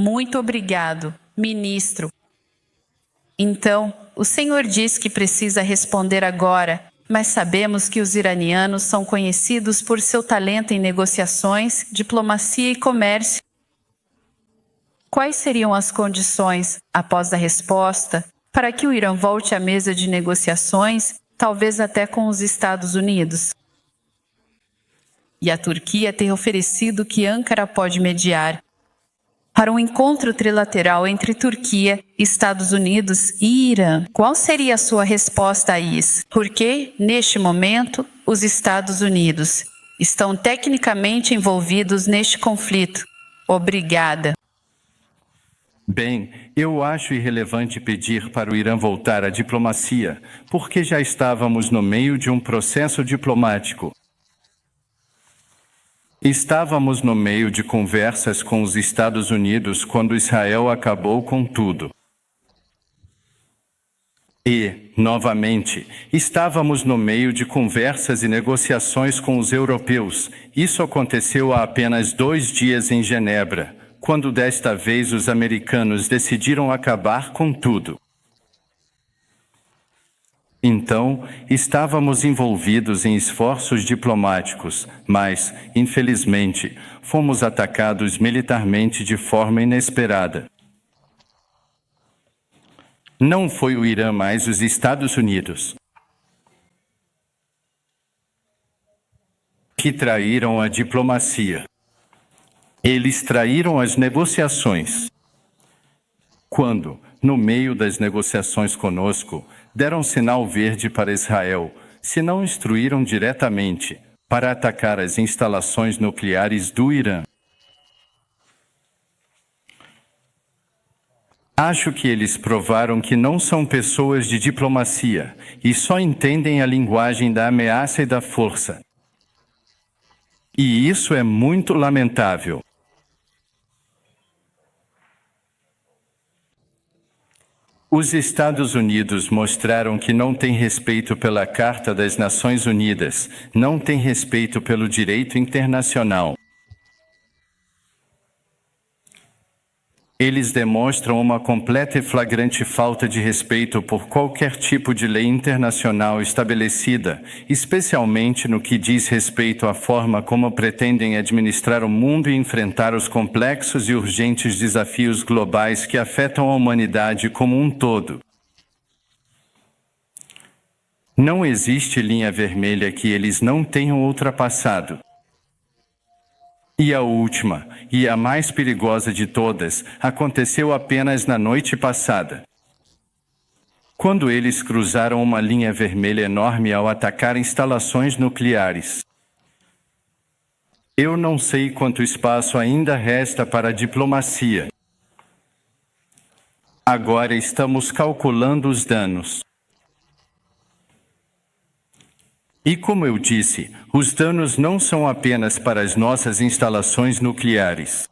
Muito obrigado, ministro. Então, o senhor diz que precisa responder agora, mas sabemos que os iranianos são conhecidos por seu talento em negociações, diplomacia e comércio. Quais seriam as condições, após a resposta, para que o Irã volte à mesa de negociações, talvez até com os Estados Unidos? E a Turquia tem oferecido que Ankara pode mediar para um encontro trilateral entre Turquia, Estados Unidos e Irã. Qual seria a sua resposta a isso? Porque, neste momento, os Estados Unidos estão tecnicamente envolvidos neste conflito. Obrigada. Bem, eu acho irrelevante pedir para o Irã voltar à diplomacia, porque já estávamos no meio de um processo diplomático. Estávamos no meio de conversas com os Estados Unidos quando Israel acabou com tudo. E, novamente, estávamos no meio de conversas e negociações com os europeus. Isso aconteceu há apenas 2 dias em Genebra, quando desta vez os americanos decidiram acabar com tudo. Então, estávamos envolvidos em esforços diplomáticos, mas, infelizmente, fomos atacados militarmente de forma inesperada. Não foi o Irã, mas os Estados Unidos que traíram a diplomacia. Eles traíram as negociações. Quando, no meio das negociações conosco, deram sinal verde para Israel, se não instruíram diretamente para atacar as instalações nucleares do Irã. Acho que eles provaram que não são pessoas de diplomacia e só entendem a linguagem da ameaça e da força. E isso é muito lamentável. Os Estados Unidos mostraram que não têm respeito pela Carta das Nações Unidas, não têm respeito pelo direito internacional. Eles demonstram uma completa e flagrante falta de respeito por qualquer tipo de lei internacional estabelecida, especialmente no que diz respeito à forma como pretendem administrar o mundo e enfrentar os complexos e urgentes desafios globais que afetam a humanidade como um todo. Não existe linha vermelha que eles não tenham ultrapassado. E a última, e a mais perigosa de todas, aconteceu apenas na noite passada. Quando eles cruzaram uma linha vermelha enorme ao atacar instalações nucleares. Eu não sei quanto espaço ainda resta para a diplomacia. Agora estamos calculando os danos. E como eu disse, os danos não são apenas para as nossas instalações nucleares.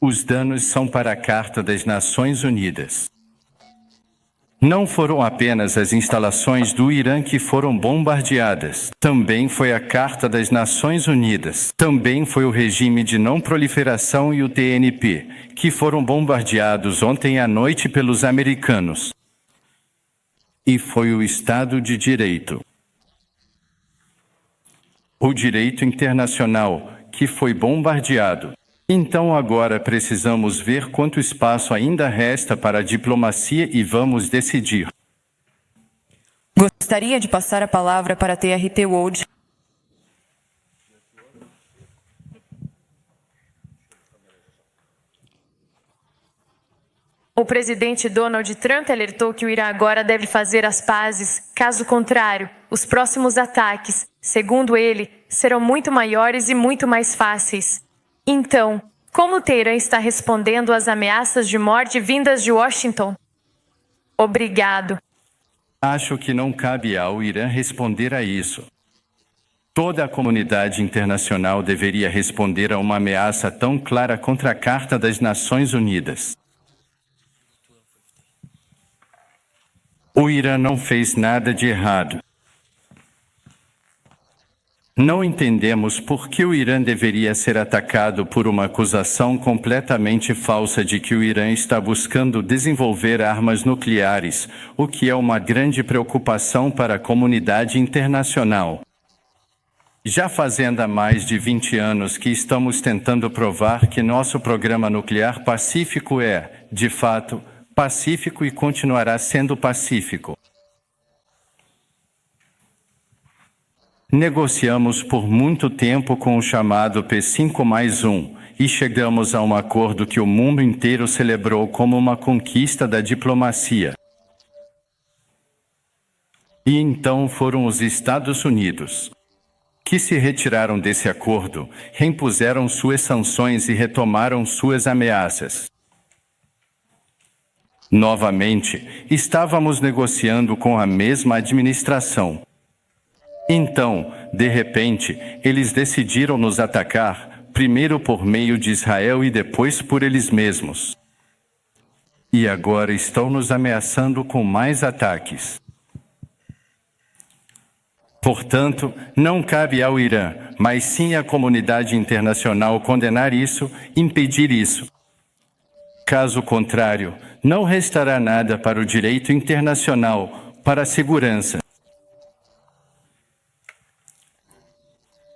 Os danos são para a Carta das Nações Unidas. Não foram apenas as instalações do Irã que foram bombardeadas. Também foi a Carta das Nações Unidas. Também foi o regime de não proliferação e o TNP, que foram bombardeados ontem à noite pelos americanos. E foi o Estado de Direito. O direito internacional, que foi bombardeado. Então agora precisamos ver quanto espaço ainda resta para a diplomacia e vamos decidir. Gostaria de passar a palavra para a TRT World. O presidente Donald Trump alertou que o Irã agora deve fazer as pazes, caso contrário, os próximos ataques, segundo ele, serão muito maiores e muito mais fáceis. Então, como Teherã está respondendo às ameaças de morte vindas de Washington? Obrigado. Acho que não cabe ao Irã responder a isso. Toda a comunidade internacional deveria responder a uma ameaça tão clara contra a Carta das Nações Unidas. O Irã não fez nada de errado. Não entendemos por que o Irã deveria ser atacado por uma acusação completamente falsa de que o Irã está buscando desenvolver armas nucleares, o que é uma grande preocupação para a comunidade internacional. Já fazendo há mais de 20 anos que estamos tentando provar que nosso programa nuclear pacífico é, de fato, pacífico e continuará sendo pacífico. Negociamos por muito tempo com o chamado P5+1 e chegamos a um acordo que o mundo inteiro celebrou como uma conquista da diplomacia. E então foram os Estados Unidos, que se retiraram desse acordo, reimpuseram suas sanções e retomaram suas ameaças. Novamente, estávamos negociando com a mesma administração. Então, de repente, eles decidiram nos atacar, primeiro por meio de Israel e depois por eles mesmos. E agora estão nos ameaçando com mais ataques. Portanto, não cabe ao Irã, mas sim à comunidade internacional condenar isso, impedir isso. Caso contrário, não restará nada para o direito internacional, para a segurança.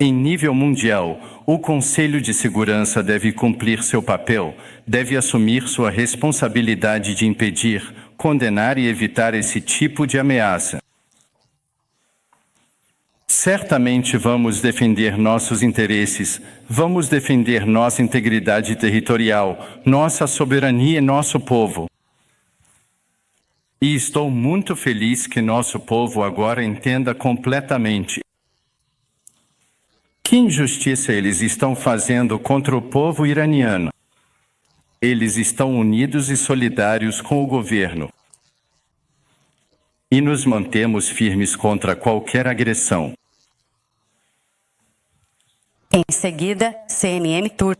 Em nível mundial, o Conselho de Segurança deve cumprir seu papel, deve assumir sua responsabilidade de impedir, condenar e evitar esse tipo de ameaça. Certamente vamos defender nossos interesses, vamos defender nossa integridade territorial, nossa soberania e nosso povo. E estou muito feliz que nosso povo agora entenda completamente que injustiça eles estão fazendo contra o povo iraniano. Eles estão unidos e solidários com o governo. E nos mantemos firmes contra qualquer agressão. Em seguida, CNM Tour.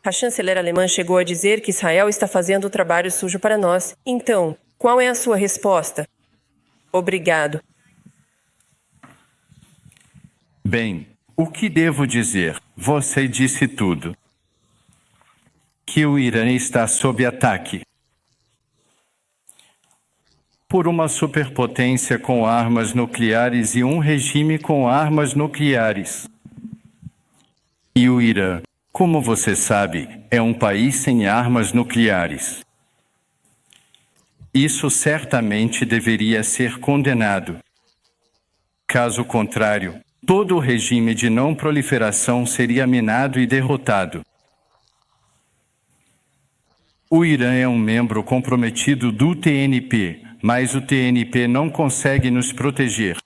A chanceler alemã chegou a dizer que Israel está fazendo o trabalho sujo para nós. Então, qual é a sua resposta? Obrigado. Bem, o que devo dizer? Você disse tudo. Que o Irã está sob ataque por uma superpotência com armas nucleares e um regime com armas nucleares. E o Irã, como você sabe, é um país sem armas nucleares. Isso certamente deveria ser condenado. Caso contrário, todo o regime de não proliferação seria minado e derrotado. O Irã é um membro comprometido do TNP, mas o TNP não consegue nos proteger.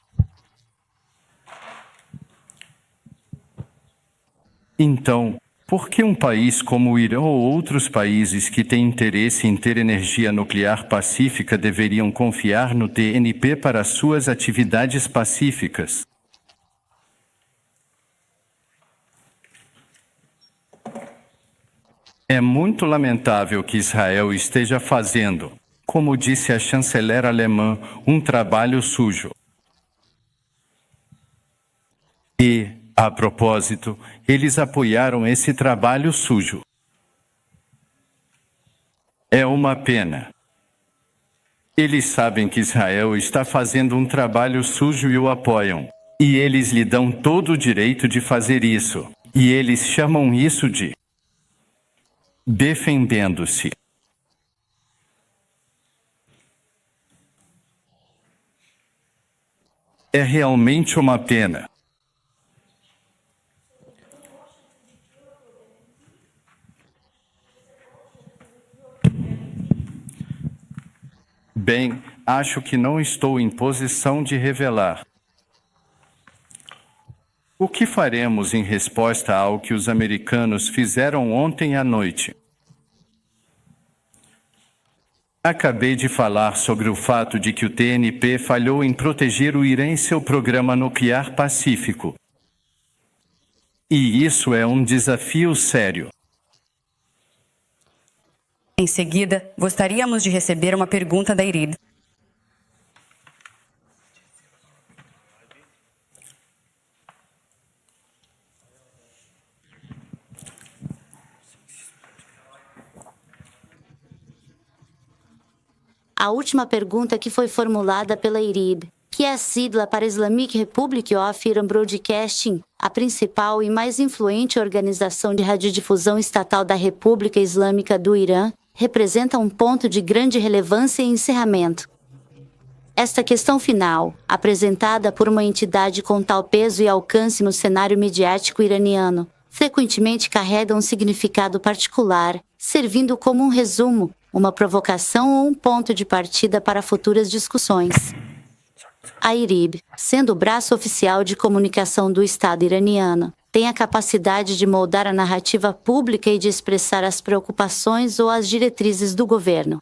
Então, por que um país como o Irã ou outros países que têm interesse em ter energia nuclear pacífica deveriam confiar no TNP para suas atividades pacíficas? É muito lamentável que Israel esteja fazendo, como disse a chanceler alemã, um trabalho sujo. E, a propósito, eles apoiaram esse trabalho sujo. É uma pena. Eles sabem que Israel está fazendo um trabalho sujo e o apoiam. E eles lhe dão todo o direito de fazer isso. E eles chamam isso de defendendo-se. É realmente uma pena. Bem, acho que não estou em posição de revelar. O que faremos em resposta ao que os americanos fizeram ontem à noite? Acabei de falar sobre o fato de que o TNP falhou em proteger o Irã em seu programa nuclear pacífico. E isso é um desafio sério. Em seguida, gostaríamos de receber uma pergunta da IRIB. A última pergunta que foi formulada pela IRIB, que é a sigla para Islamic Republic of Iran Broadcasting, a principal e mais influente organização de radiodifusão estatal da República Islâmica do Irã, representa um ponto de grande relevância e encerramento. Esta questão final, apresentada por uma entidade com tal peso e alcance no cenário midiático iraniano, frequentemente carrega um significado particular, servindo como um resumo, uma provocação ou um ponto de partida para futuras discussões. A IRIB, sendo o braço oficial de comunicação do Estado iraniano, tem a capacidade de moldar a narrativa pública e de expressar as preocupações ou as diretrizes do governo.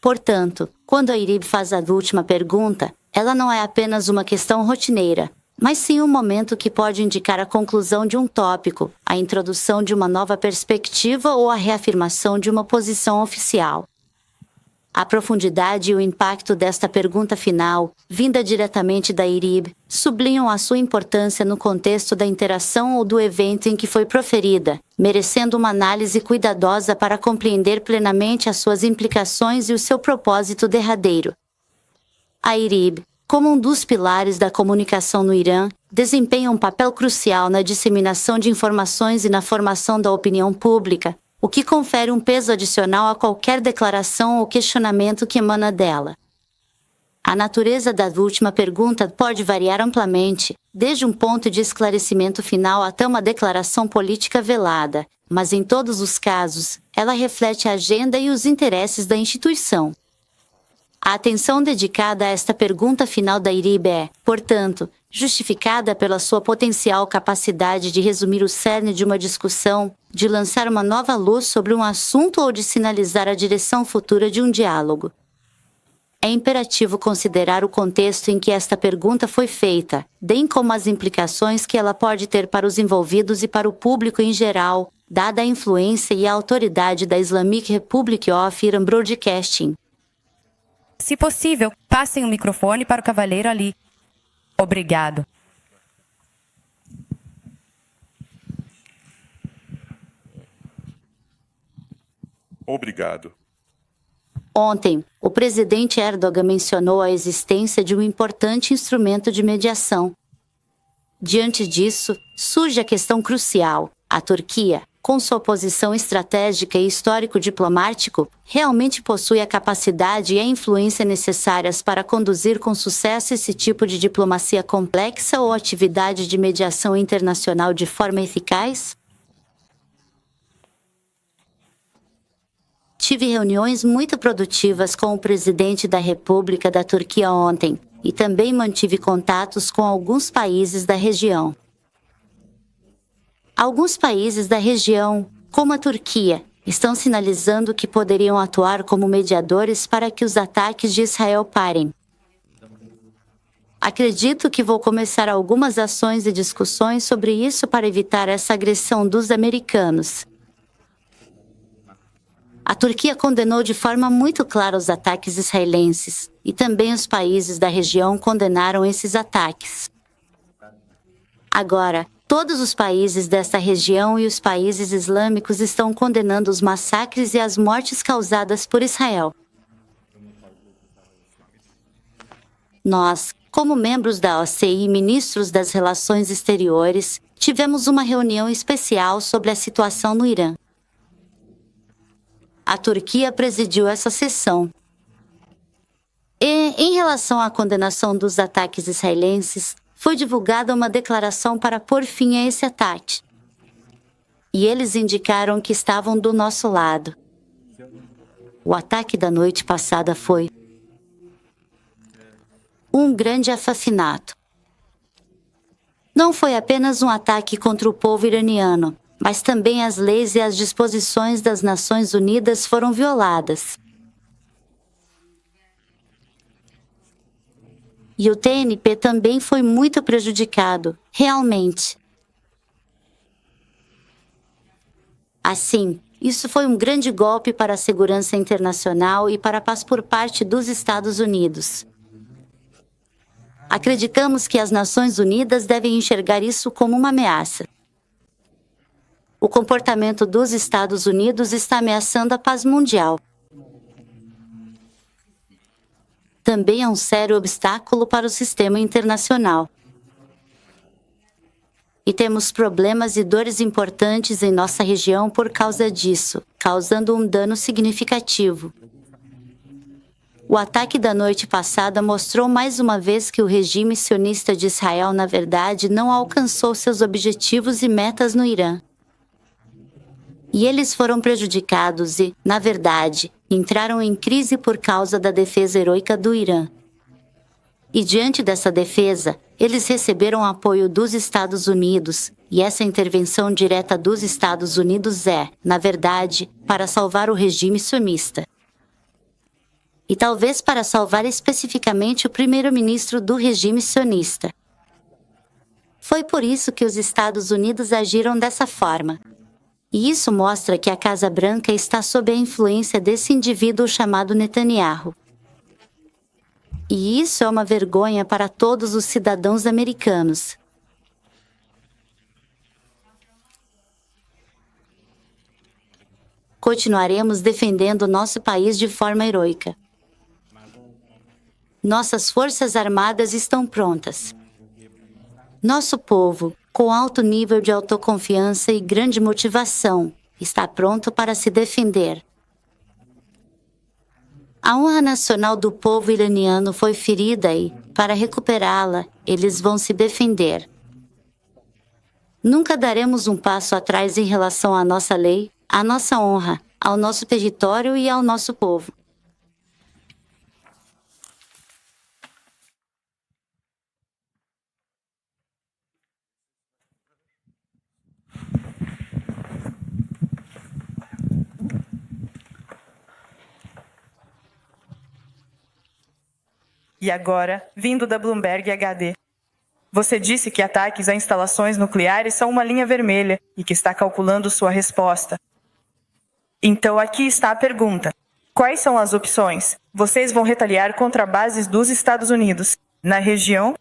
Portanto, quando a IRIB faz a última pergunta, ela não é apenas uma questão rotineira, mas sim um momento que pode indicar a conclusão de um tópico, a introdução de uma nova perspectiva ou a reafirmação de uma posição oficial. A profundidade e o impacto desta pergunta final, vinda diretamente da IRIB, sublinham a sua importância no contexto da interação ou do evento em que foi proferida, merecendo uma análise cuidadosa para compreender plenamente as suas implicações e o seu propósito derradeiro. A IRIB, como um dos pilares da comunicação no Irã, desempenha um papel crucial na disseminação de informações e na formação da opinião pública, o que confere um peso adicional a qualquer declaração ou questionamento que emana dela. A natureza da última pergunta pode variar amplamente, desde um ponto de esclarecimento final até uma declaração política velada, mas em todos os casos, ela reflete a agenda e os interesses da instituição. A atenção dedicada a esta pergunta final da IRIB é, portanto, justificada pela sua potencial capacidade de resumir o cerne de uma discussão, de lançar uma nova luz sobre um assunto ou de sinalizar a direção futura de um diálogo. É imperativo considerar o contexto em que esta pergunta foi feita, bem como as implicações que ela pode ter para os envolvidos e para o público em geral, dada a influência e a autoridade da Islamic Republic of Iran Broadcasting. Se possível, passem o microfone para o cavalheiro ali. Obrigado. Obrigado. Ontem, o presidente Erdogan mencionou a existência de um importante instrumento de mediação. Diante disso, surge a questão crucial: a Turquia, com sua posição estratégica e histórico-diplomático, realmente possui a capacidade e a influência necessárias para conduzir com sucesso esse tipo de diplomacia complexa ou atividade de mediação internacional de forma eficaz? Tive reuniões muito produtivas com o presidente da República da Turquia ontem, e também mantive contatos com alguns países da região. Alguns países da região, como a Turquia, estão sinalizando que poderiam atuar como mediadores para que os ataques de Israel parem. Acredito que vou começar algumas ações e discussões sobre isso para evitar essa agressão dos americanos. A Turquia condenou de forma muito clara os ataques israelenses, e também os países da região condenaram esses ataques. Agora, todos os países desta região e os países islâmicos estão condenando os massacres e as mortes causadas por Israel. Nós, como membros da OCI e ministros das Relações Exteriores, tivemos uma reunião especial sobre a situação no Irã. A Turquia presidiu essa sessão. E, em relação à condenação dos ataques israelenses, foi divulgada uma declaração para pôr fim a esse ataque. E eles indicaram que estavam do nosso lado. O ataque da noite passada foi um grande assassinato. Não foi apenas um ataque contra o povo iraniano, mas também as leis e as disposições das Nações Unidas foram violadas. E o TNP também foi muito prejudicado, realmente. Assim, isso foi um grande golpe para a segurança internacional e para a paz por parte dos Estados Unidos. Acreditamos que as Nações Unidas devem enxergar isso como uma ameaça. O comportamento dos Estados Unidos está ameaçando a paz mundial. Também é um sério obstáculo para o sistema internacional. E temos problemas e dores importantes em nossa região por causa disso, causando um dano significativo. O ataque da noite passada mostrou mais uma vez que o regime sionista de Israel, na verdade, não alcançou seus objetivos e metas no Irã. E eles foram prejudicados e, na verdade, entraram em crise por causa da defesa heroica do Irã. E diante dessa defesa, eles receberam apoio dos Estados Unidos, e essa intervenção direta dos Estados Unidos é, na verdade, para salvar o regime sionista. E talvez para salvar especificamente o primeiro-ministro do regime sionista. Foi por isso que os Estados Unidos agiram dessa forma. E isso mostra que a Casa Branca está sob a influência desse indivíduo chamado Netanyahu. E isso é uma vergonha para todos os cidadãos americanos. Continuaremos defendendo nosso país de forma heroica. Nossas forças armadas estão prontas. Nosso povo, com alto nível de autoconfiança e grande motivação, está pronto para se defender. A honra nacional do povo iraniano foi ferida e, para recuperá-la, eles vão se defender. Nunca daremos um passo atrás em relação à nossa lei, à nossa honra, ao nosso território e ao nosso povo. E agora, vindo da Bloomberg HD. Você disse que ataques a instalações nucleares são uma linha vermelha e que está calculando sua resposta. Então aqui está a pergunta. Quais são as opções? Vocês vão retaliar contra bases dos Estados Unidos na região?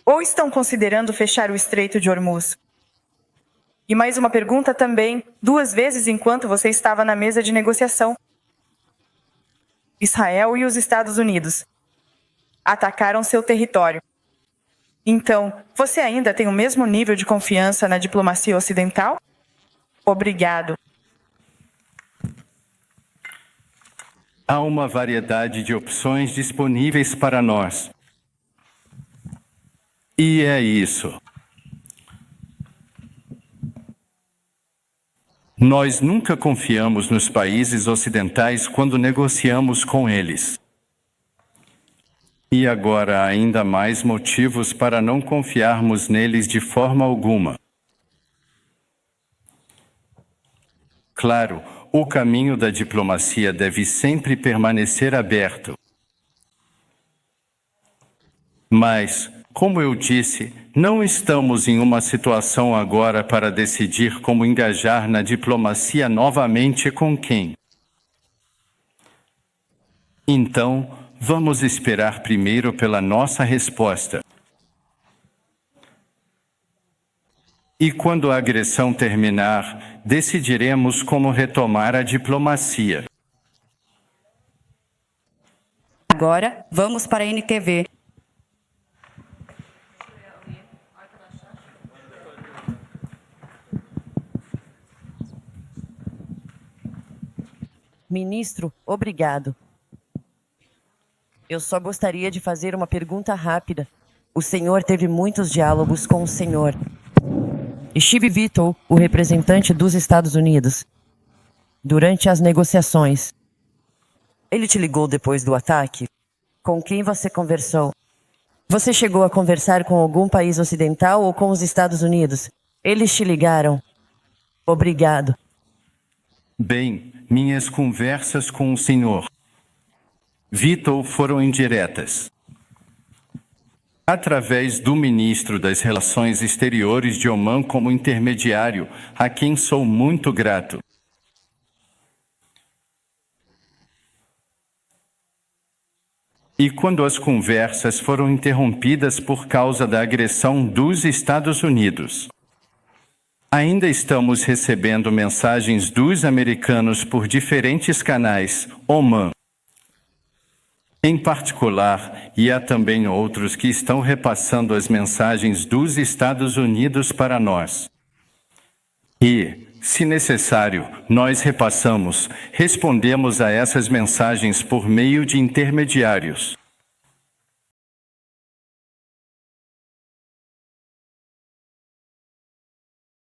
Ou estão considerando fechar o Estreito de Hormuz? E mais uma pergunta também, 2 vezes enquanto você estava na mesa de negociação. Israel e os Estados Unidos atacaram seu território. Então, você ainda tem o mesmo nível de confiança na diplomacia ocidental? Obrigado. Há uma variedade de opções disponíveis para nós. E é isso. Nós nunca confiamos nos países ocidentais quando negociamos com eles. E agora há ainda mais motivos para não confiarmos neles de forma alguma. Claro, o caminho da diplomacia deve sempre permanecer aberto. Mas, como eu disse, não estamos em uma situação agora para decidir como engajar na diplomacia novamente com quem. Então, vamos esperar primeiro pela nossa resposta. E quando a agressão terminar, decidiremos como retomar a diplomacia. Agora, vamos para a NTV. Ministro, obrigado. Eu só gostaria de fazer uma pergunta rápida. O senhor teve muitos diálogos com o senhor Steve Witkoff, o representante dos Estados Unidos, durante as negociações. Ele te ligou depois do ataque? Com quem você conversou? Você chegou a conversar com algum país ocidental ou com os Estados Unidos? Eles te ligaram? Obrigado. Bem, minhas conversas com o Sr. Witkoff foram indiretas. através do ministro das Relações Exteriores de Omã como intermediário, a quem sou muito grato. E quando as conversas foram interrompidas por causa da agressão dos Estados Unidos, ainda estamos recebendo mensagens dos americanos por diferentes canais, Omã em particular, e há também outros que estão repassando as mensagens dos Estados Unidos para nós. E, se necessário, nós respondemos a essas mensagens por meio de intermediários.